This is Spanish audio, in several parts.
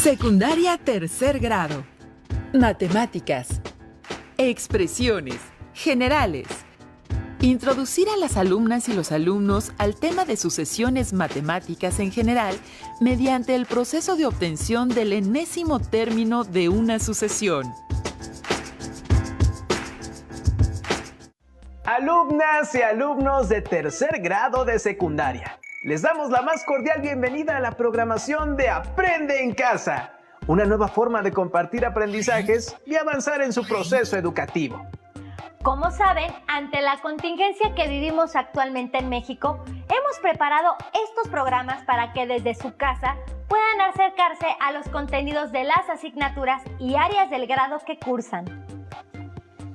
Secundaria tercer grado. Matemáticas. Expresiones generales. Introducir a las alumnas y los alumnos al tema de sucesiones matemáticas en general mediante el proceso de obtención del enésimo término de una sucesión. Alumnas y alumnos de tercer grado de secundaria, les damos la más cordial bienvenida a la programación de Aprende en Casa, una nueva forma de compartir aprendizajes y avanzar en su proceso educativo. Como saben, ante la contingencia que vivimos actualmente en México, hemos preparado estos programas para que desde su casa puedan acercarse a los contenidos de las asignaturas y áreas del grado que cursan.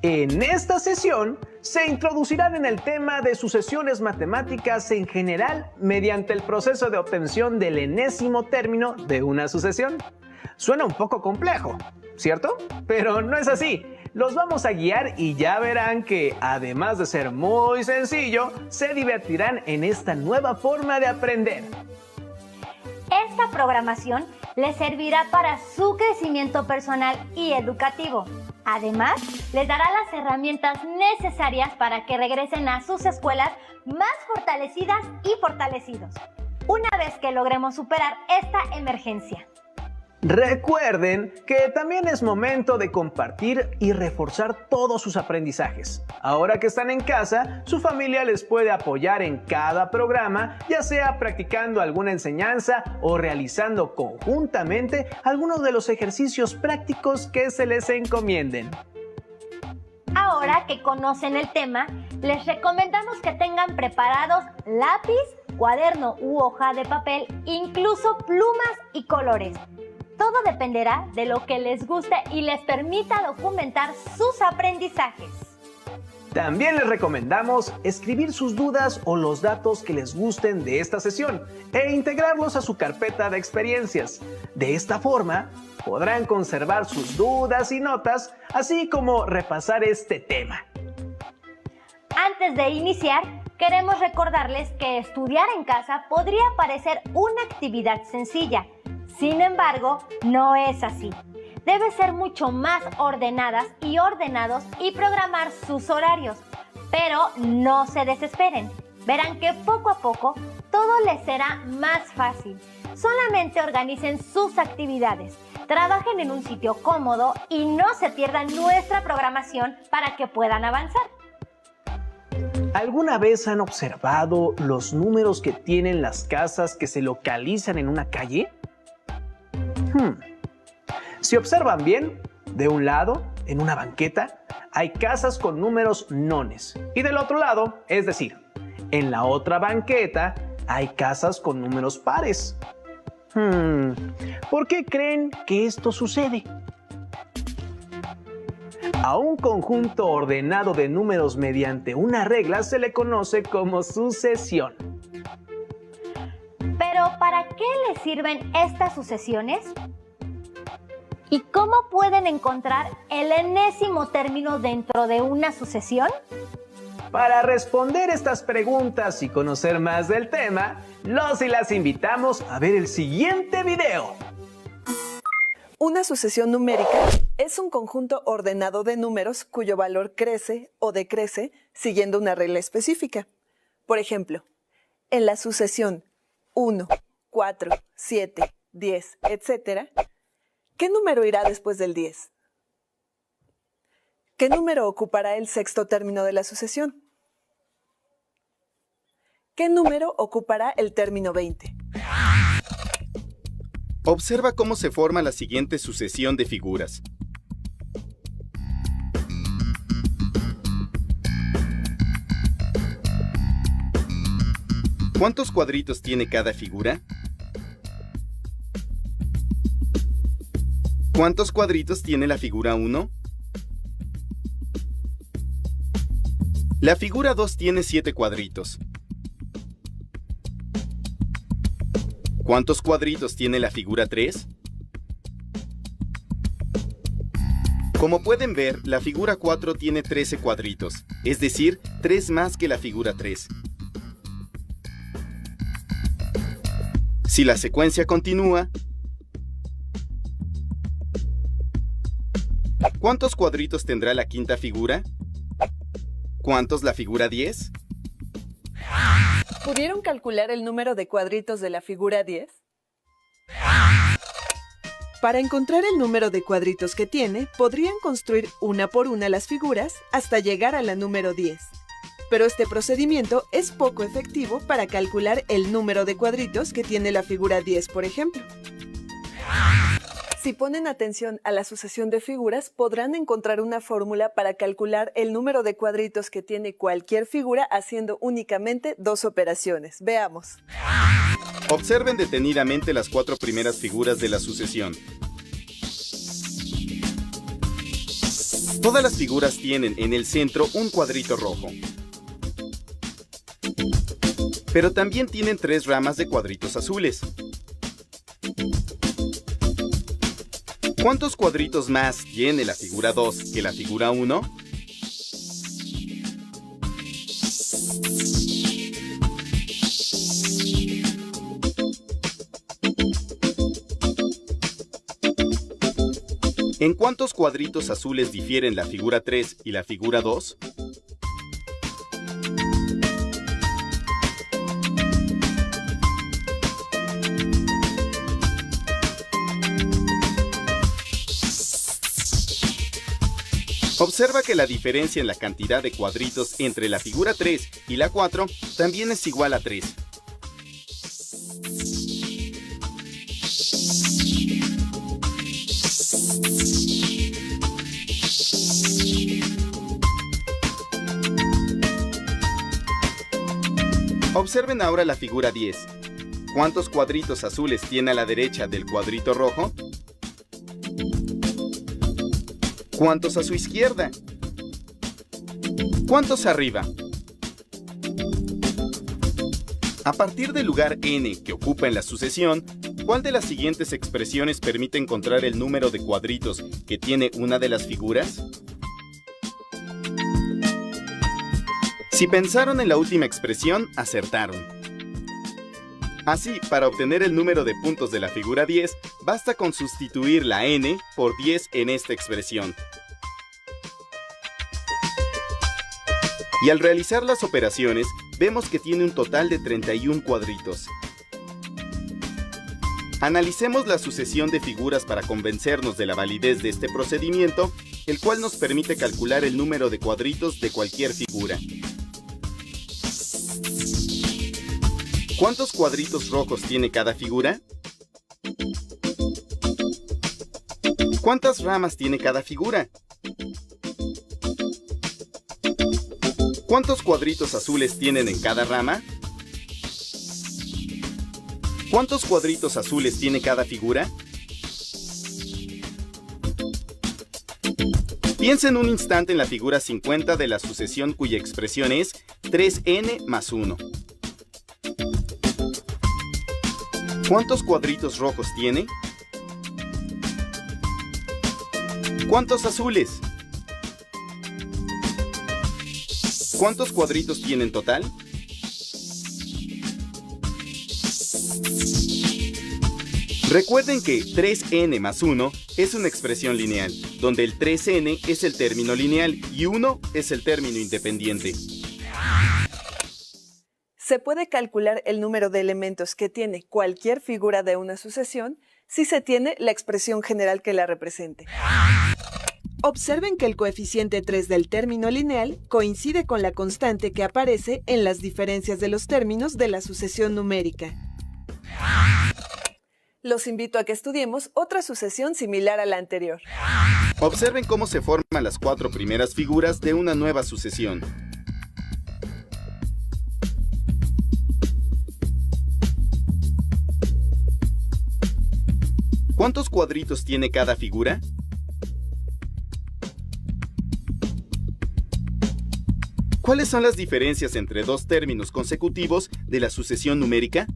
En esta sesión se introducirán en el tema de sucesiones matemáticas en general mediante el proceso de obtención del enésimo término de una sucesión. Suena un poco complejo, ¿cierto? Pero no es así. Los vamos a guiar y ya verán que, además de ser muy sencillo, se divertirán en esta nueva forma de aprender. Esta programación les servirá para su crecimiento personal y educativo. Además, les dará las herramientas necesarias para que regresen a sus escuelas más fortalecidas y fortalecidos, una vez que logremos superar esta emergencia. Recuerden que también es momento de compartir y reforzar todos sus aprendizajes. Ahora que están en casa, su familia les puede apoyar en cada programa, ya sea practicando alguna enseñanza o realizando conjuntamente algunos de los ejercicios prácticos que se les encomienden. Ahora que conocen el tema, les recomendamos que tengan preparados lápiz, cuaderno u hoja de papel, incluso plumas y colores. Todo dependerá de lo que les guste y les permita documentar sus aprendizajes. También les recomendamos escribir sus dudas o los datos que les gusten de esta sesión e integrarlos a su carpeta de experiencias. De esta forma, podrán conservar sus dudas y notas, así como repasar este tema. Antes de iniciar, queremos recordarles que estudiar en casa podría parecer una actividad sencilla. Sin embargo, no es así. Debe ser mucho más ordenadas y ordenados y programar sus horarios. Pero no se desesperen. Verán que poco a poco todo les será más fácil. Solamente organicen sus actividades, trabajen en un sitio cómodo y no se pierdan nuestra programación para que puedan avanzar. ¿Alguna vez han observado los números que tienen las casas que se localizan en una calle? Si observan bien, de un lado, en una banqueta, hay casas con números nones y del otro lado, es decir, en la otra banqueta, hay casas con números pares. ¿Por qué creen que esto sucede? A un conjunto ordenado de números mediante una regla se le conoce como sucesión. ¿Pero para qué les sirven estas sucesiones? ¿Y cómo pueden encontrar el enésimo término dentro de una sucesión? Para responder estas preguntas y conocer más del tema, los y las invitamos a ver el siguiente video. Una sucesión numérica es un conjunto ordenado de números cuyo valor crece o decrece siguiendo una regla específica. Por ejemplo, en la sucesión 1, 4, 7, 10, etc., ¿qué número irá después del 10? ¿Qué número ocupará el sexto término de la sucesión? ¿Qué número ocupará el término 20? Observa cómo se forma la siguiente sucesión de figuras. ¿Cuántos cuadritos tiene cada figura? ¿Cuántos cuadritos tiene la figura 1? La figura 2 tiene 7 cuadritos. ¿Cuántos cuadritos tiene la figura 3? Como pueden ver, la figura 4 tiene 13 cuadritos, es decir, 3 más que la figura 3. Si la secuencia continúa, ¿Cuántos cuadritos tendrá la quinta figura? ¿Cuántos la figura 10? ¿Pudieron calcular el número de cuadritos de la figura 10? Para encontrar el número de cuadritos que tiene, podrían construir una por una las figuras hasta llegar a la número 10. Pero este procedimiento es poco efectivo para calcular el número de cuadritos que tiene la figura 10, por ejemplo. Si ponen atención a la sucesión de figuras, podrán encontrar una fórmula para calcular el número de cuadritos que tiene cualquier figura haciendo únicamente 2 operaciones. Veamos. Observen detenidamente las 4 primeras figuras de la sucesión. Todas las figuras tienen en el centro un cuadrito rojo. Pero también tienen 3 ramas de cuadritos azules. ¿Cuántos cuadritos más tiene la figura 2 que la figura 1? ¿En cuántos cuadritos azules difieren la figura 3 y la figura 2? Observa que la diferencia en la cantidad de cuadritos entre la figura 3 y la 4 también es igual a 3. Observen ahora la figura 10. ¿Cuántos cuadritos azules tiene a la derecha del cuadrito rojo? ¿Cuántos a su izquierda? ¿Cuántos arriba? A partir del lugar n que ocupa en la sucesión, ¿cuál de las siguientes expresiones permite encontrar el número de cuadritos que tiene una de las figuras? Si pensaron en la última expresión, acertaron. Así, para obtener el número de puntos de la figura 10, basta con sustituir la n por 10 en esta expresión. Y al realizar las operaciones, vemos que tiene un total de 31 cuadritos. Analicemos la sucesión de figuras para convencernos de la validez de este procedimiento, el cual nos permite calcular el número de cuadritos de cualquier figura. ¿Cuántos cuadritos rojos tiene cada figura? ¿Cuántas ramas tiene cada figura? ¿Cuántos cuadritos azules tienen en cada rama? ¿Cuántos cuadritos azules tiene cada figura? Piensen un instante en la figura 50 de la sucesión cuya expresión es 3n más 1. ¿Cuántos cuadritos rojos tiene? ¿Cuántos azules? ¿Cuántos cuadritos tiene en total? Recuerden que 3n más 1 es una expresión lineal, donde el 3n es el término lineal y 1 es el término independiente. Se puede calcular el número de elementos que tiene cualquier figura de una sucesión si se tiene la expresión general que la represente. Observen que el coeficiente 3 del término lineal coincide con la constante que aparece en las diferencias de los términos de la sucesión numérica. Los invito a que estudiemos otra sucesión similar a la anterior. Observen cómo se forman las 4 primeras figuras de una nueva sucesión. ¿Cuántos cuadritos tiene cada figura? ¿Cuáles son las diferencias entre dos términos consecutivos de la sucesión numérica?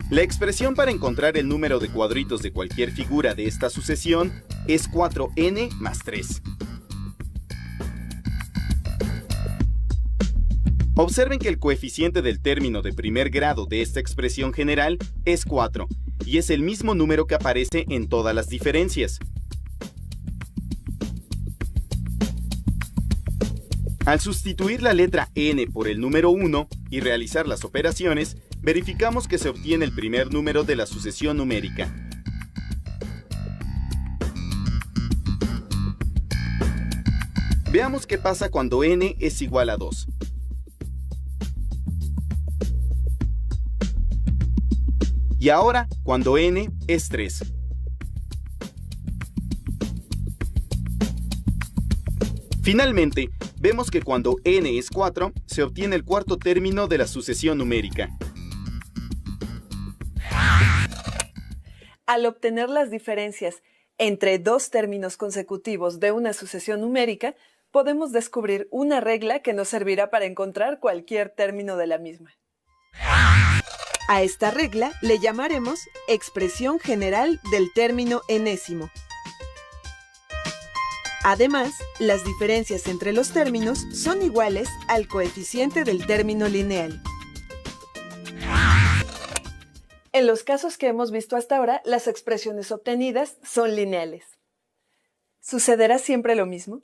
La expresión para encontrar el número de cuadritos de cualquier figura de esta sucesión es 4n más 3. Observen que el coeficiente del término de primer grado de esta expresión general es 4, y es el mismo número que aparece en todas las diferencias. Al sustituir la letra n por el número 1 y realizar las operaciones, verificamos que se obtiene el primer número de la sucesión numérica. Veamos qué pasa cuando n es igual a 2. Y ahora, cuando n es 3. Finalmente, vemos que cuando n es 4, se obtiene el cuarto término de la sucesión numérica. Al obtener las diferencias entre dos términos consecutivos de una sucesión numérica, podemos descubrir una regla que nos servirá para encontrar cualquier término de la misma. A esta regla le llamaremos expresión general del término enésimo. Además, las diferencias entre los términos son iguales al coeficiente del término lineal. En los casos que hemos visto hasta ahora, las expresiones obtenidas son lineales. ¿Sucederá siempre lo mismo?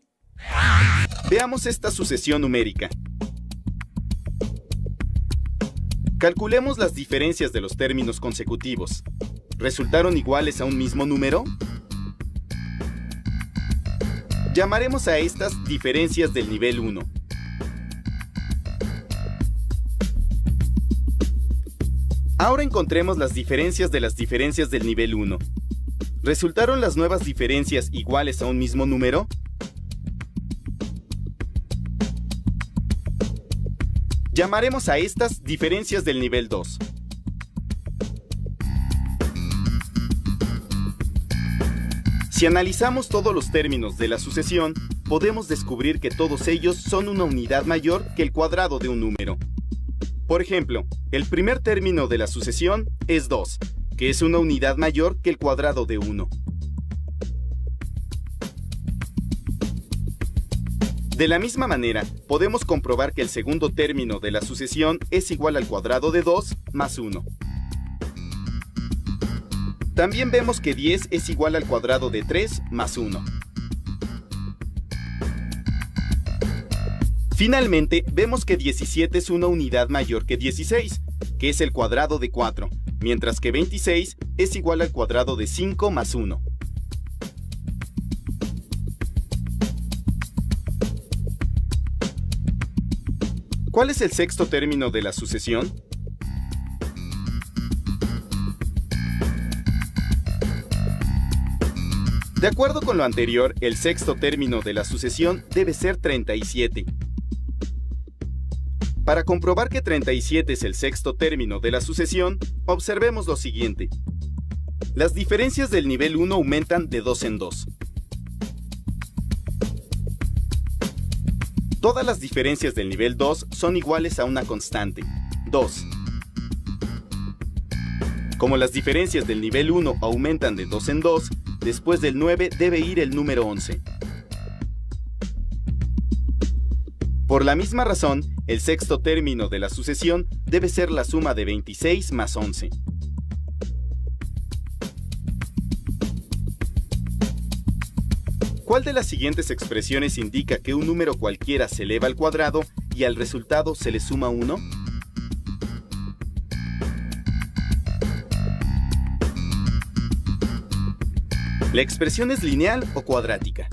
Veamos esta sucesión numérica. Calculemos las diferencias de los términos consecutivos. ¿Resultaron iguales a un mismo número? Llamaremos a estas diferencias del nivel 1. Ahora encontremos las diferencias de las diferencias del nivel 1. ¿Resultaron las nuevas diferencias iguales a un mismo número? Llamaremos a estas diferencias del nivel 2. Si analizamos todos los términos de la sucesión, podemos descubrir que todos ellos son una unidad mayor que el cuadrado de un número. Por ejemplo, el primer término de la sucesión es 2, que es una unidad mayor que el cuadrado de 1. De la misma manera, podemos comprobar que el segundo término de la sucesión es igual al cuadrado de 2 más 1. También vemos que 10 es igual al cuadrado de 3 más 1. Finalmente, vemos que 17 es una unidad mayor que 16, que es el cuadrado de 4, mientras que 26 es igual al cuadrado de 5 más 1. ¿Cuál es el sexto término de la sucesión? De acuerdo con lo anterior, el sexto término de la sucesión debe ser 37. Para comprobar que 37 es el sexto término de la sucesión, observemos lo siguiente. Las diferencias del nivel 1 aumentan de 2 en 2. Todas las diferencias del nivel 2 son iguales a una constante, 2. Como las diferencias del nivel 1 aumentan de 2 en 2, después del 9 debe ir el número 11. Por la misma razón, el sexto término de la sucesión debe ser la suma de 26 más 11. ¿Cuál de las siguientes expresiones indica que un número cualquiera se eleva al cuadrado y al resultado se le suma 1? ¿La expresión es lineal o cuadrática?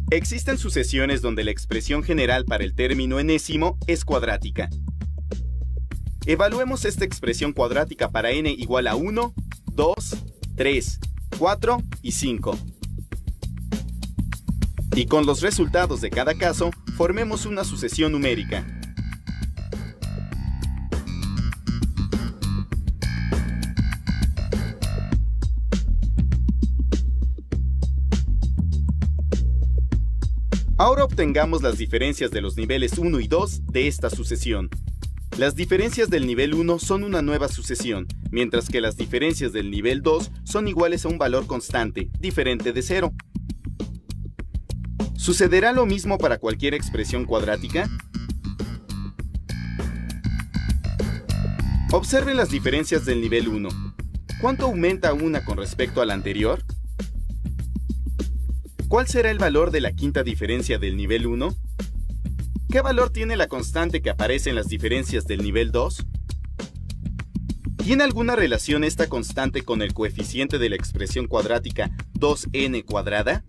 Existen sucesiones donde la expresión general para el término enésimo es cuadrática. Evaluemos esta expresión cuadrática para n igual a 1, 2, 3, 4 y 5. Y con los resultados de cada caso, formemos una sucesión numérica. Ahora obtengamos las diferencias de los niveles 1 y 2 de esta sucesión. Las diferencias del nivel 1 son una nueva sucesión, mientras que las diferencias del nivel 2 son iguales a un valor constante, diferente de 0. ¿Sucederá lo mismo para cualquier expresión cuadrática? Observen las diferencias del nivel 1. ¿Cuánto aumenta una con respecto a la anterior? ¿Cuál será el valor de la quinta diferencia del nivel 1? ¿Qué valor tiene la constante que aparece en las diferencias del nivel 2? ¿Tiene alguna relación esta constante con el coeficiente de la expresión cuadrática 2n cuadrada?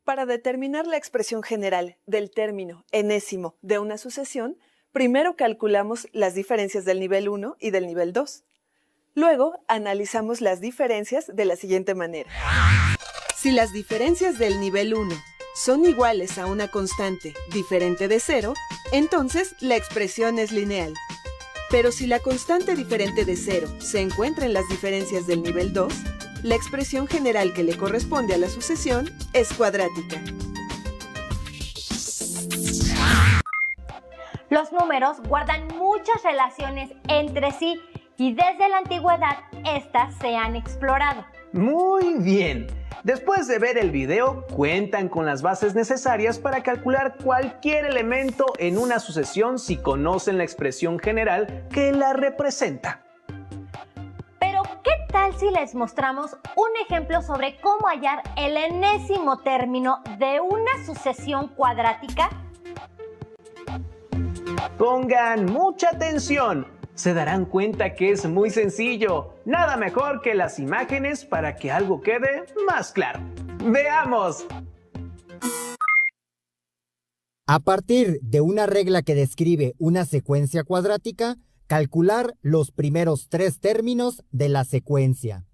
Para determinar la expresión general del término enésimo de una sucesión, primero calculamos las diferencias del nivel 1 y del nivel 2. Luego, analizamos las diferencias de la siguiente manera. Si las diferencias del nivel 1 son iguales a una constante diferente de 0, entonces la expresión es lineal. Pero si la constante diferente de 0 se encuentra en las diferencias del nivel 2, la expresión general que le corresponde a la sucesión es cuadrática. Los números guardan muchas relaciones entre sí y desde la antigüedad estas se han explorado. Muy bien. Después de ver el video, cuentan con las bases necesarias para calcular cualquier elemento en una sucesión si conocen la expresión general que la representa. Pero, ¿qué tal si les mostramos un ejemplo sobre cómo hallar el enésimo término de una sucesión cuadrática? Pongan mucha atención. Se darán cuenta que es muy sencillo. Nada mejor que las imágenes para que algo quede más claro. ¡Veamos! A partir de una regla que describe una secuencia cuadrática, calcular los primeros 3 términos de la secuencia.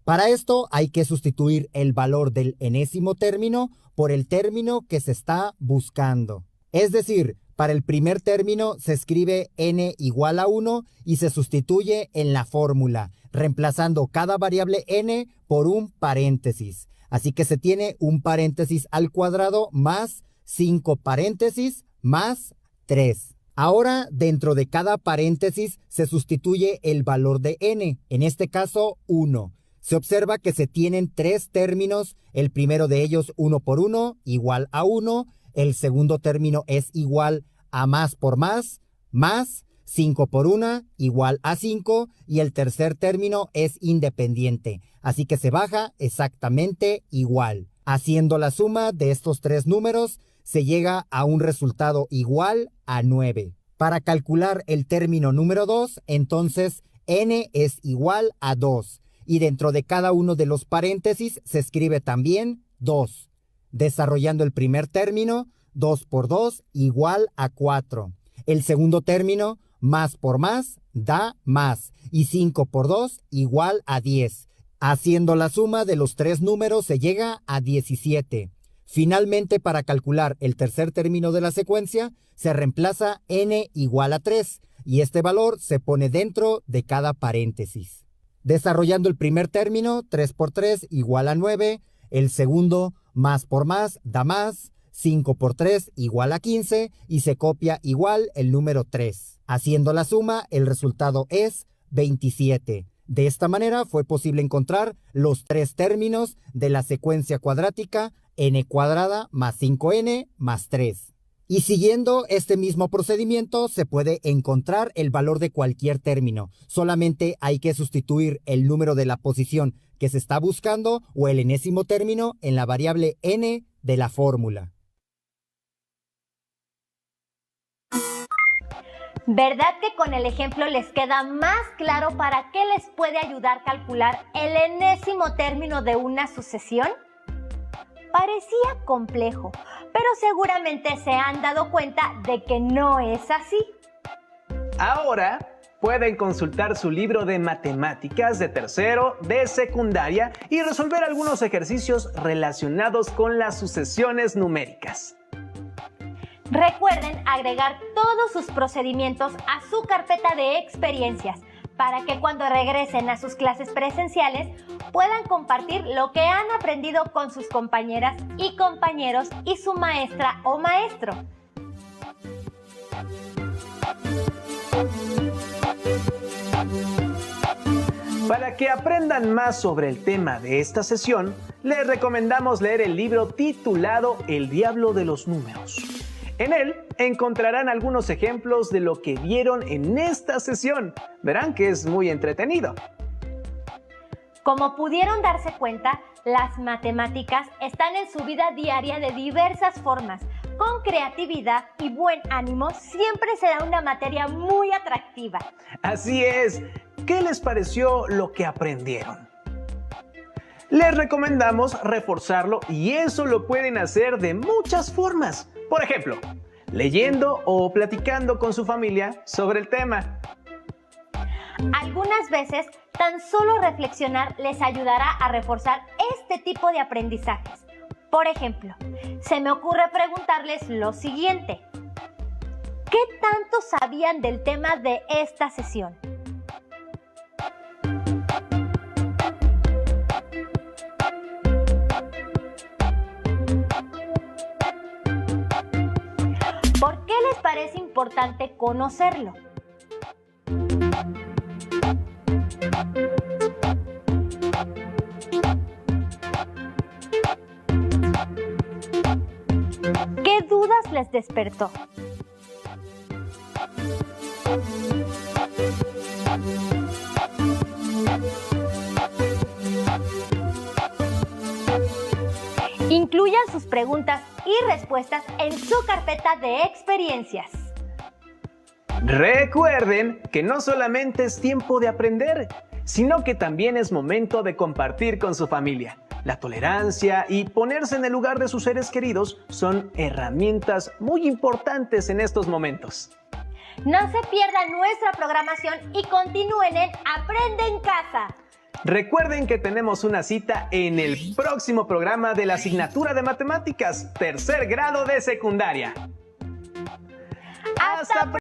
Para esto hay que sustituir el valor del enésimo término por el término que se está buscando. Es decir, para el primer término se escribe n igual a 1 y se sustituye en la fórmula, reemplazando cada variable n por un paréntesis. Así que se tiene un paréntesis al cuadrado más 5 paréntesis más 3. Ahora, dentro de cada paréntesis se sustituye el valor de n, en este caso 1. Se observa que se tienen 3 términos, el primero de ellos 1 por 1 igual a 1, el segundo término es igual a más por más, 5 por 1 igual a 5 y el tercer término es independiente, así que se baja exactamente igual. Haciendo la suma de estos 3 números se llega a un resultado igual a 9. Para calcular el término número 2, entonces n es igual a 2 y dentro de cada uno de los paréntesis se escribe también 2. Desarrollando el primer término, 2 por 2 igual a 4. El segundo término, más por más, da más. Y 5 por 2 igual a 10. Haciendo la suma de los 3 números se llega a 17. Finalmente, para calcular el tercer término de la secuencia, se reemplaza n igual a 3. Y este valor se pone dentro de cada paréntesis. Desarrollando el primer término, 3 por 3 igual a 9. El segundo, más por más, da más. 5 por 3 igual a 15 y se copia igual el número 3. Haciendo la suma, el resultado es 27. De esta manera fue posible encontrar los 3 términos de la secuencia cuadrática n cuadrada más 5n más 3. Y siguiendo este mismo procedimiento se puede encontrar el valor de cualquier término. Solamente hay que sustituir el número de la posición que se está buscando o el enésimo término en la variable n de la fórmula. ¿Verdad que con el ejemplo les queda más claro para qué les puede ayudar calcular el enésimo término de una sucesión? Parecía complejo, pero seguramente se han dado cuenta de que no es así. Ahora pueden consultar su libro de matemáticas de tercero de secundaria y resolver algunos ejercicios relacionados con las sucesiones numéricas. Recuerden agregar todos sus procedimientos a su carpeta de experiencias para que cuando regresen a sus clases presenciales puedan compartir lo que han aprendido con sus compañeras y compañeros y su maestra o maestro. Para que aprendan más sobre el tema de esta sesión, les recomendamos leer el libro titulado El Diablo de los Números. En él encontrarán algunos ejemplos de lo que vieron en esta sesión. Verán que es muy entretenido. Como pudieron darse cuenta, Las matemáticas están en su vida diaria de diversas formas. Con creatividad y buen ánimo siempre será una materia muy atractiva. Así es. ¿Qué les pareció lo que aprendieron? Les recomendamos reforzarlo y eso lo pueden hacer de muchas formas. Por ejemplo, leyendo o platicando con su familia sobre el tema. Algunas veces, tan solo reflexionar les ayudará a reforzar este tipo de aprendizajes. Por ejemplo, se me ocurre preguntarles lo siguiente. ¿Qué tanto sabían del tema de esta sesión? ¿Por qué les parece importante conocerlo? ¿Qué dudas les despertó? Incluyan sus preguntas y respuestas en su carpeta de experiencias. Recuerden que no solamente es tiempo de aprender, sino que también es momento de compartir con su familia. La tolerancia y ponerse en el lugar de sus seres queridos son herramientas muy importantes en estos momentos. No se pierdan nuestra programación y continúen en Aprende en Casa. Recuerden que tenemos una cita en el próximo programa de la asignatura de Matemáticas, tercer grado de secundaria. ¡Hasta pronto!